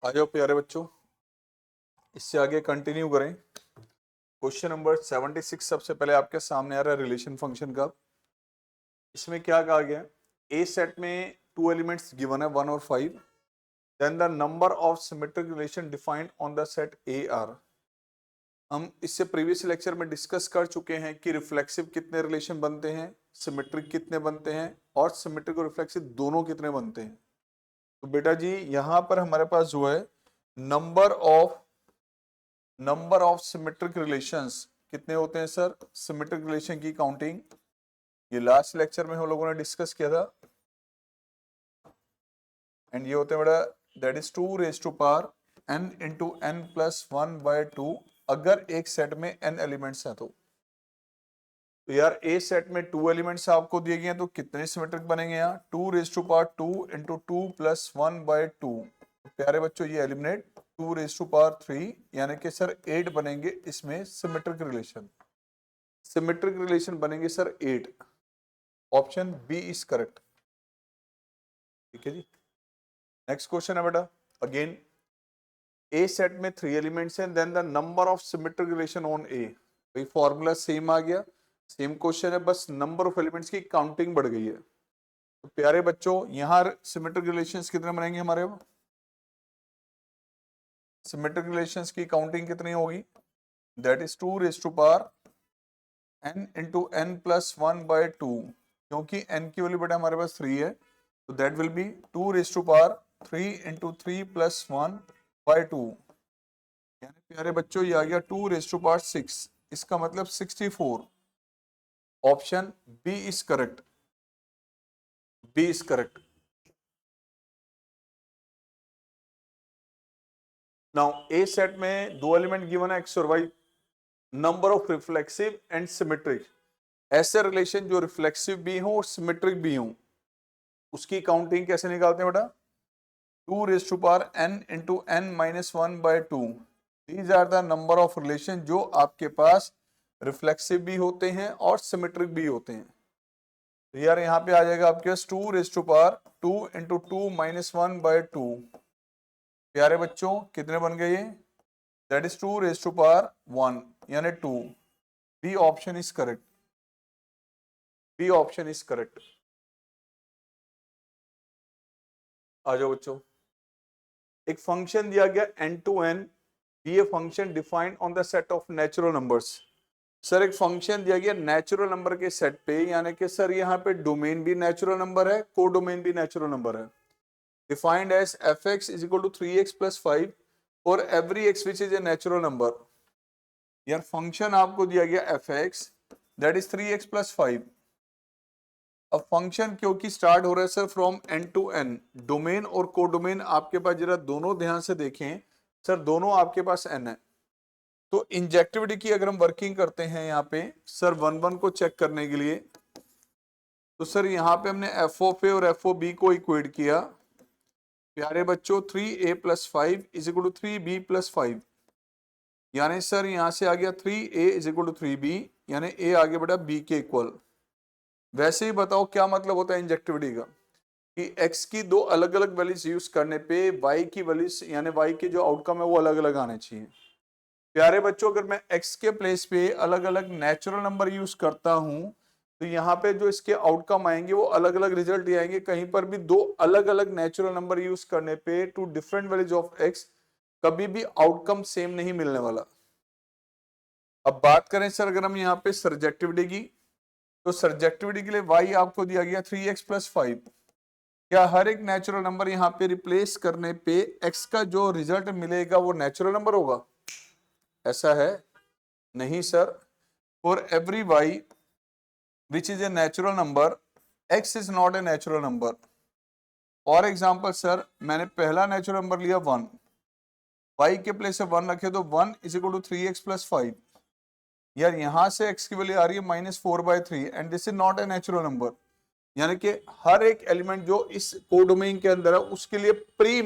आ जाओ प्यारे बच्चों, इससे आगे कंटिन्यू करें। क्वेश्चन नंबर 76 सबसे पहले आपके सामने आ रहा है रिलेशन फंक्शन का। इसमें क्या कहा गया, ए सेट में टू एलिमेंट्स गिवन है 1 और 5, then the number of symmetric relation defined on the set A R. हम इससे प्रीवियस लेक्चर में डिस्कस कर चुके हैं कि रिफ्लेक्सिव कितने रिलेशन बनते हैं, सिमेट्रिक कितने बनते हैं और सिमेट्रिक और रिफ्लेक्सिव दोनों कितने बनते हैं। तो बेटा जी यहां पर हमारे पास जो है नंबर ऑफ सिमेट्रिक रिलेशंस कितने होते हैं सर, सिमेट्रिक रिलेशन की काउंटिंग ये लास्ट लेक्चर में हम लोगों ने डिस्कस किया था। एंड ये होते हैं बेटा that is 2 raise to power n into n plus 1/2 अगर एक सेट में n एलिमेंट्स हैं तो यार ए सेट में 2 एलिमेंट्स आपको दिए गए हैं तो कितने सिमेट्रिक बनेंगे यहाँ 2 raise to power 2 into 2 plus 1/2। प्यारे बच्चों ये एलिमिनेट 2 रेज टू पावर 3 यानी कि सर 8 बनेंगे इसमें सिमेट्रिक रिलेशन बनेंगे sir 8। Option B is correct. ठीक है जी। नेक्स्ट क्वेश्चन है बेटा, अगेन ए सेट में 3 एलिमेंट्स हैं, then the number of symmetric relation on A. भाई फॉर्मूला सेम आ गया, सेम क्वेश्चन है, बस नंबर ऑफ एलिमेंट्स की काउंटिंग बढ़ गई है। तो प्यारे बच्चों यहां सिमेट्रिक रिलेशंस कितने बनेंगे हमारे, सिमेट्रिक रिलेशंस की काउंटिंग कितनी होगी, that is 2 raise to power n into n plus 1/2। क्योंकि n की वैल्यू बेटा हमारे पास 3 है तो that will be 2 raise to power 3 into 3 plus 1/2। यानी प्यारे बच्चों ये आ गया 2 रेज टू पावर 6, इसका मतलब 64। Option B is correct, B is correct. Now a set में 2 एलिमेंट गिवन है x और y, number of reflexive and symmetric, ऐसे रिलेशन जो रिफ्लेक्सिव भी हो और सिमेट्रिक भी हो उसकी काउंटिंग कैसे निकालते हैं बेटा, 2 raise to power n into n minus 1/2। These are the number of relation जो आपके पास रिफ्लेक्सिव भी होते हैं और सिमेट्रिक भी होते हैं। तो यार यहाँ पे आ जाएगा आपके पास 2 raise to power 2 into 2 minus 1/2। प्यारे बच्चों कितने बन गए ये, that is 2 raise to power 1 यानी 2। B option is correct, B option is correct. आ जाओ बच्चों, एक फंक्शन दिया गया n to n, be a function defined on the set of natural numbers. Sir एक फंक्शन दिया गया नेचुरल नंबर के सेट पे, यानी कि सर यहाँ पे डोमेन भी नेचुरल नंबर है, को डोमेन भी नेचुरल नंबर है। Defined as fx is equal to 3x plus 5 for every x which is a natural number. यार फंक्शन आपको दिया गया fx that is 3x plus 5। अब फंक्शन क्योंकि स्टार्ट हो रहा है sir from n to n, domain और को डोमेन आपके पास जरा दोनों ध्यान से देखें सर, दोनों आपके पास n है। तो इंजेक्टिविटी की अगर हम वर्किंग करते हैं यहाँ पे सर 1 को चेक करने के लिए, तो सर यहाँ पे हमने एफ ऑफ ए और एफ ओ बी को इक्वेट किया। प्यारे बच्चों 3a plus 5 is equal to 3b plus 5, यानी सर यहाँ से आ गया 3a is equal to 3b, यानी a आ गया बेटा b के इक्वल। वैसे ही बताओ क्या मतलब होता है इंजेक्टिविटी का, कि x की दो अलग अलग वैल्यूज यूज करने पे y की वैल्यूज यानी y के जो आउटकम है वो अलग अलग आने चाहिए। प्यारे बच्चों अगर मैं x के प्लेस पे अलग अलग नेचुरल नंबर यूज करता हूं तो यहाँ पे जो इसके आउटकम आएंगे वो अलग अलग रिजल्ट ही आएंगे। कहीं पर भी दो अलग अलग नेचुरल नंबर यूज करने पे two different values of x कभी भी आउटकम सेम नहीं मिलने वाला। अब बात करें सर अगर हम यहाँ पे सर्जेक्टिविटी की, तो सर्जेक्टिविटी के लिए y आपको दिया गया 3x प्लस 5। क्या हर एक नेचुरल नंबर यहाँ पे रिप्लेस करने पे x का जो रिजल्ट मिलेगा वो नेचुरल नंबर होगा, ऐसा है नहीं sir. For every y which is a natural number, x is not a natural number। For example sir मैंने पहला नेचुरल नंबर लिया 1, y के प्लेस से 1 रखे तो 1 is equal to 3x plus 5। यार यहां से x की वैल्यू आ रही है -4/3 and this is not a natural number. यानी कि हर एक एलिमेंट जो इस कोडोमेन के अंदर है उसके लिए प्री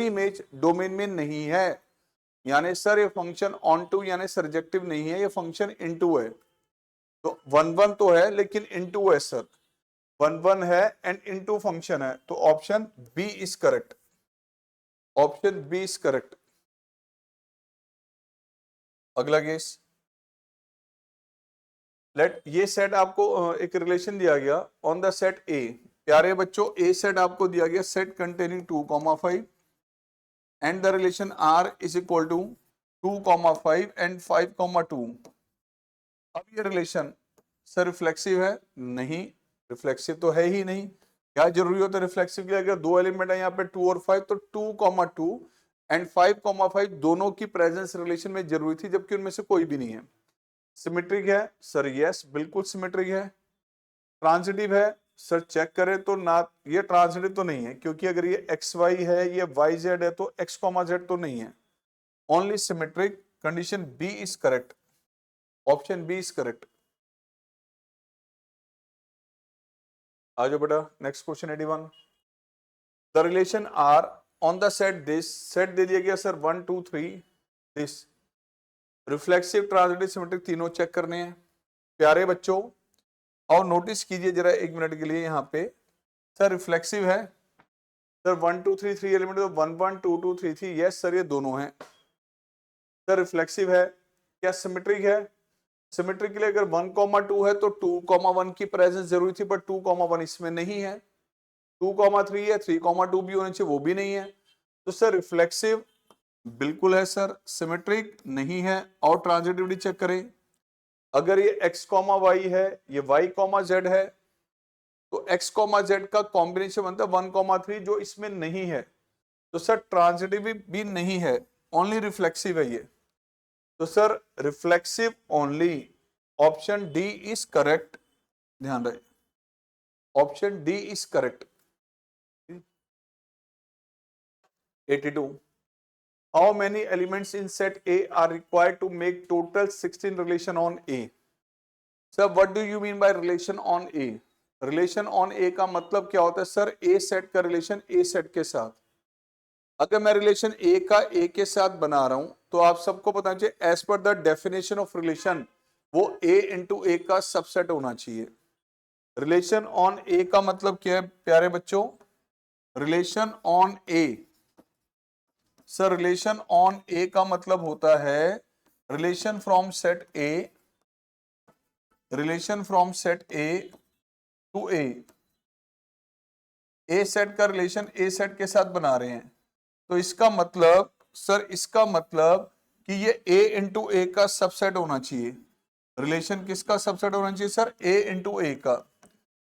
इमेज डोमेन में नहीं है। यानी सर ये फंक्शन ऑन टू यानी सर्जेक्टिव नहीं है, ये फंक्शन इनटू है। तो 1 तो है लेकिन इनटू है सर, 1 है एंड इनटू फंक्शन है, तो option B is correct. Option B is correct. अगला केस, लेट ये सेट आपको एक रिलेशन दिया गया ऑन द सेट ए। प्यारे बच्चों, ए सेट आपको दिया गया set containing 2,5 and the relation R is equal to 2,5 and 5,2। अब ये रिलेशन सर रिफ्लेक्सिव है? नहीं, रिफ्लेक्सिव तो है ही नहीं। क्या जरूरी होता है रिफ्लेक्सिव के लिए? अगर दो एलिमेंट है यहाँ पे 2 और 5, तो 2,2 एंड 5,5 दोनों की प्रेजेंस रिलेशन में जरूरी थी, जबकि उनमें से कोई भी नहीं है। सिमेट्रिक है सर? यस, बिल्कुल सिमेट्रिक है। ट्रांजिटिव है सर? चेक करें तो ना, ये ट्रांजिटिव तो नहीं है, क्योंकि अगर ये एक्स वाई है, ये वाई जेड है, तो एक्स कॉमा जेड तो नहीं है, only symmetric. Condition B is correct, option B is correct. आ जाओ बेटा, next question 81। The relation R on the set this, set दे दिया गया sir 1 2 3 this. Reflexive, transitive, symmetric तीनों चेक करने हैं। प्यारे बच्चों, और नोटिस कीजिए जरा एक मिनट के लिए, यहाँ पे सर रिफ्लेक्सिव है सर 1 2 3 3 एलिमेंट, तो 1 1 2 2 3 3, यस सर ये दोनों हैं। सर रिफ्लेक्सिव है, क्या सिमेट्रिक है? सिमेट्रिक के लिए अगर 1,2 है तो 2,1 की प्रेजेंस जरूरी थी, बट 2,1 इसमें नहीं है। 2,3 है, 3,2 भी होने चाहिए, वो भी नहीं है। तो सर रिफ्लेक्सिव बिल्कुल है सर, सिमेट्रिक नहीं है। और ट्रांजिटिविटी चेक करें, अगर ये x, y है, ये y, z है, तो x, z का कॉम्बिनेशन बनता है 1,3, जो इसमें नहीं है। तो सर ट्रांजिटिव भी नहीं है, ओनली रिफ्लेक्सिव है ये। तो sir reflexive only, option D is correct. ध्यान रहे, option D is correct. 82। How many elements in set A are required to make total 16 relation on A? Sir what do you mean by relation on A? Relation on A का मतलब क्या होता है सर? A set का relation A set के साथ। अगर मैं रिलेशन ए का ए के साथ बना रहा हूं, तो आप सबको पता चाहिए as per the definition of relation, वो ए इंटू ए का सबसेट होना चाहिए। रिलेशन ऑन ए का मतलब क्या है प्यारे बच्चों? Relation on A, sir relation on A का मतलब होता है relation from set A, relation from set A to A. A set का रिलेशन ए सेट के साथ बना रहे हैं, तो इसका मतलब सर, इसका मतलब कि ये ए इंटू ए का सबसेट होना चाहिए। रिलेशन किसका सबसेट होना चाहिए सर? ए इंटू ए का।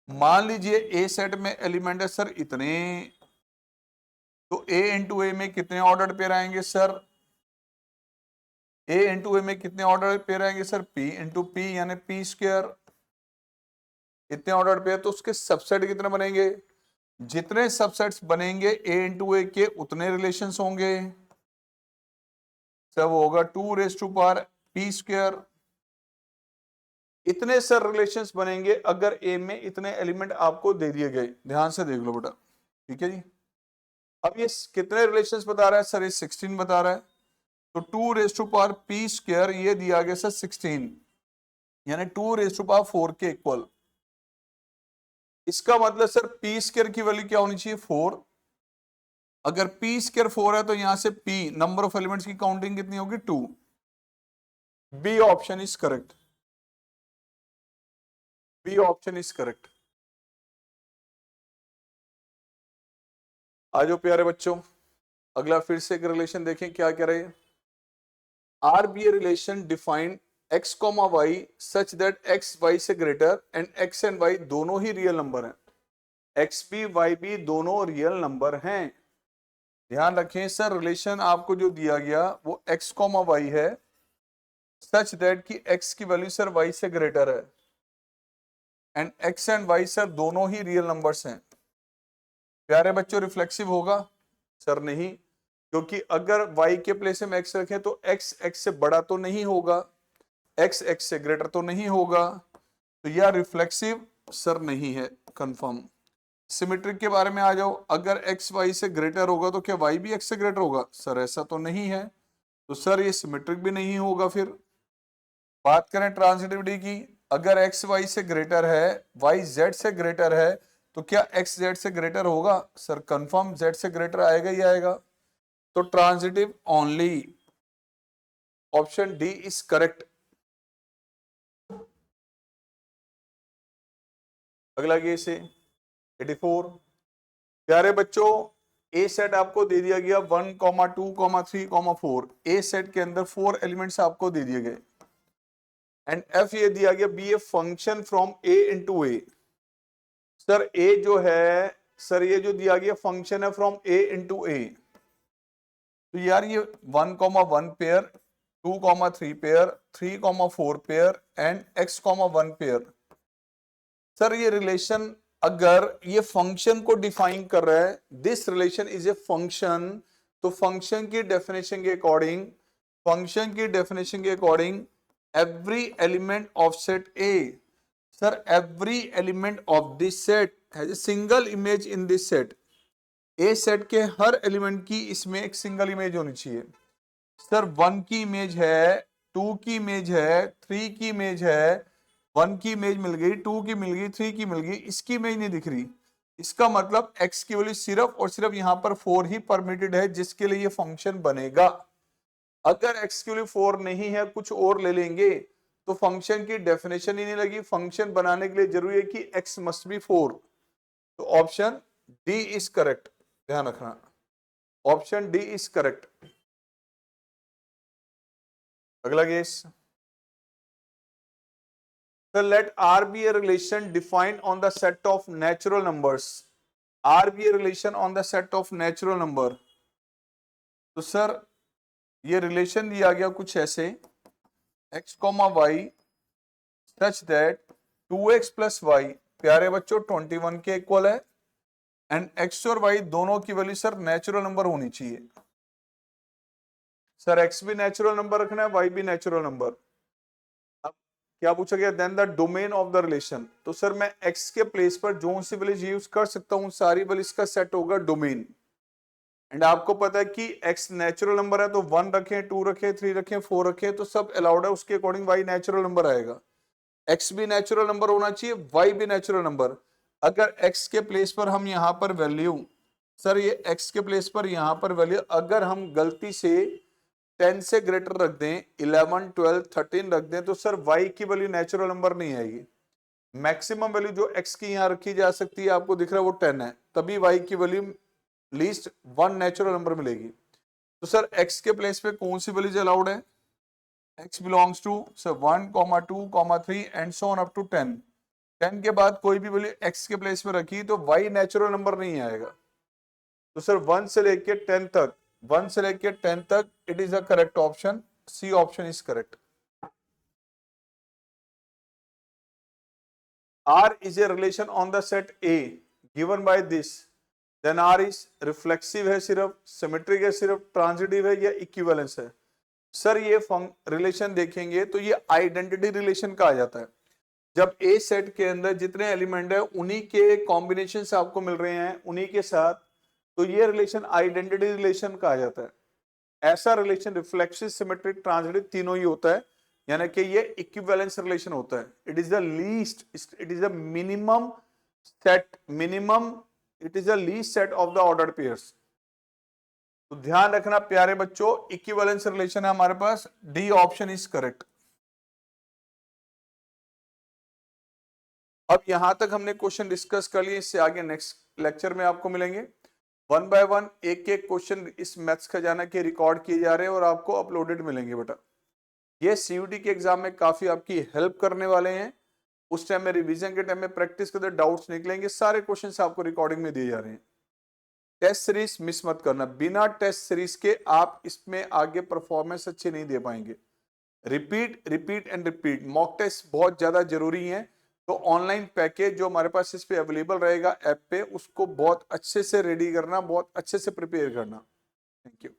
मान लीजिए ए सेट में एलिमेंट है सर इतने, तो ए इंटू ए में कितने ऑर्डर पेयर आएंगे सर? ए इंटू ए में कितने ऑर्डर पेयर आएंगे सर? पी इंटू पी, यानी पी स्क्वायर। इतने ऑर्डर पेयर, तो उसके सबसेट कितने बनेंगे? जितने सबसेट्स बनेंगे ए इंटू ए के, उतने रिलेशंस होंगे। सब होगा 2 raise to power P square. इतने सर रिलेशंस बनेंगे अगर ए में इतने एलिमेंट आपको दे दिए गए। ध्यान से देख लो बेटा, ठीक है जी। अब ये कितने रिलेशंस बता रहा है सर? ये 16 बता रहा है। तो 2 raise to power P square ये दिया गया सर 16, यानी 2 रेज़ टू पावर 4 के इक्वल। इसका मतलब सर पी स्क्वायर की वैल्यू क्या होनी चाहिए? 4। अगर पी स्क्वायर 4 है, तो यहां से पी नंबर ऑफ एलिमेंट्स की काउंटिंग कितनी होगी? 2। B option is correct, B option is correct. आ जाओ प्यारे बच्चों, अगला फिर से एक रिलेशन देखें क्या कह रहे हैं। R be a relation defined x, y such that x y से greater and x and y दोनों ही रियल नंबर हैं। x भी y भी दोनों रियल नंबर हैं। ध्यान रखें सर, रिलेशन आपको जो दिया गया वो x, y है, सच दैट कि x की वैल्यू सर y से ग्रेटर है and x and y sir दोनों ही रियल नंबर्स हैं। प्यारे बच्चों रिफ्लेक्सिव होगा? सर नहीं, क्योंकि अगर y के प्लेस में x रखें तो x x से बड़ा तो नहीं होगा, x x से ग्रेटर तो नहीं होगा, तो यह रिफ्लेक्सिव सर नहीं है, कंफर्म। सिमेट्रिक के बारे में आ जाओ, अगर x y से ग्रेटर होगा तो क्या y भी x से ग्रेटर होगा? सर ऐसा तो नहीं है, तो सर ये सिमेट्रिक भी नहीं होगा। फिर बात करें ट्रांजिटिविटी की, अगर x y से ग्रेटर है, y z से ग्रेटर है, तो क्या x z से ग्रेटर होगा? सर कंफर्म z से ग्रेटर आएगा ही आएगा। तो transitive only, option D is correct. अगला केस है 84। प्यारे बच्चों, ए सेट आपको दे दिया गया 1, 2, 3, 4। ए सेट के अंदर 4 एलिमेंट्स आपको दे दिए गए एंड एफ ये दिया गया be a function from A into A. Sir A जो है, सर ये जो दिया गया फंक्शन है फ्रॉम ए इनटू ए, तो यार ये 1, 1 pair, 2, 3 pair, 3, 4 pair and x, 1 pair. Sir ये रिलेशन अगर ये फंक्शन को डिफाइन कर रहा है, this relation is a function, तो फंक्शन की डेफिनेशन के अकॉर्डिंग, फंक्शन की डेफिनेशन के according every element of set A, sir every element of this set has a single image in this set. A set के हर element की इसमें एक single image होनी चाहिए। सर 1 की इमेज है, 2 की इमेज है, 3 की इमेज है, 1 की इमेज मिल गई, 2 की मिल गई, 3 की मिल गई, इसकी इमेज नहीं दिख रही। इसका मतलब x की वैल्यू सिर्फ और सिर्फ यहां पर 4 ही परमिटेड है जिसके लिए ये फंक्शन बनेगा। अगर x की वैल्यू 4 नहीं है, कुछ और ले लेंगे तो फंक्शन की डेफिनेशन ही नहीं लगी। फंक्शन बनाने के लिए जरूरी है कि x मस्ट बी 4। तो ऑप्शन डी इज करेक्ट, ध्यान रखना, ऑप्शन डी इज करेक्ट। अगला case, so let R be a relation defined on the set of natural numbers. R be a relation on the set of natural number. तो sir ये relation दिया गया कुछ ऐसे x, y such that 2x plus y, प्यारे बच्चों 21 के equal है एंड x और y दोनों की वैल्यू सर नेचुरल नंबर होनी चाहिए। सर x भी नेचुरल नंबर रखना है, y भी नेचुरल नंबर। क्या पूछा गया, then the domain of the relation. तो सर मैं x के प्लेस पर जो सी वैल्यूज यूज कर सकता हूं, सारी वैल्यूज का सेट होगा डोमेन। एंड आपको पता है कि x नेचुरल नंबर है, तो 1 रखें, 2 रखें, 3 रखें, 4 रखें, तो सब अलाउड है, उसके अकॉर्डिंग y नेचुरल नंबर आएगा। x भी नेचुरल नंबर होना चाहिए, y भी नेचुरल नंबर। अगर x के प्लेस पर हम यहाँ पर वैल्यू, सर ये x के प्लेस पर यहाँ पर वैल्यू अगर हम गलती से 10 से ग्रेटर रख दें, 11, 12, 13 रख दें, तो सर y की वैल्यू नेचुरल नंबर नहीं आएगी। मैक्सिमम वैल्यू जो x की यहां रखी जा सकती है, आपको दिख रहा है वो 10 है, तभी y की वैल्यू लीस्ट 1 नेचुरल नंबर मिलेगी। तो सर x के प्लेस पे कौन सी वैल्यूज अलाउड है, x belongs to sir 1, 2, 3 and so on up to 10। 10 के बाद कोई भी वैल्यू x के प्लेस पे रखी तो y नेचुरल नंबर नहीं आएगा। तो सर 1 से लेके 10 तक, 1 से लेके 10 तक it is the correct option, C option is correct. R is a relation on the set A given by this, then R is reflexive है सिर्फ, सिमेट्रिक है सिर्फ, ट्रांजिटिव है या इक्विवेलेंस है। सर ये रिलेशन देखेंगे तो ये आइडेंटिटी रिलेशन कहा जाता है। जब A सेट के अंदर जितने एलिमेंट है उन्हीं के कॉम्बिनेशन से आपको मिल रहे हैं उन्हीं के साथ, तो ये रिलेशन आइडेंटिटी रिलेशन कहा जाता है। ऐसा रिलेशन रिफ्लेक्सिव, सिमेट्रिक, ट्रांजिटिव तीनों ही होता है, यानी कि ये इक्विवेलेंस रिलेशन होता है। It is the least, it is the minimum set, it is the least set of the ordered pairs. तो ध्यान रखना प्यारे बच्चों, इक्विवेलेंस रिलेशन है हमारे पास, डी ऑप्शन इज करेक्ट। अब यहां तक हमने क्वेश्चन डिस्कस कर लिए, इससे आगे नेक्स्ट लेक्चर में आपको मिलेंगे। 1 बाय 1 एक एक क्वेश्चन इस मैथ्स खजाना के रिकॉर्ड किए जा रहे हैं और आपको अपलोडेड मिलेंगे बेटा। ये सीयूटी के एग्जाम में काफी आपकी हेल्प करने वाले हैं। उस टाइम में रिवीजन के टाइम में प्रैक्टिस करते डाउट्स निकलेंगे, सारे क्वेश्चंस आपको रिकॉर्डिंग में दिए जा रहे हैं। टेस्ट सीरीज मिस मत करना, बिना टेस्ट सीरीज के आप इसमें आगे परफॉर्मेंस अच्छे नहीं दे पाएंगे। Repeat repeat and repeat, mock test बहुत ज्यादा जरूरी है। तो ऑनलाइन पैकेज जो हमारे पास इस पे अवेलेबल रहेगा ऐप पे, उसको बहुत अच्छे से रेडी करना, बहुत अच्छे से प्रिपेयर करना। Thank you.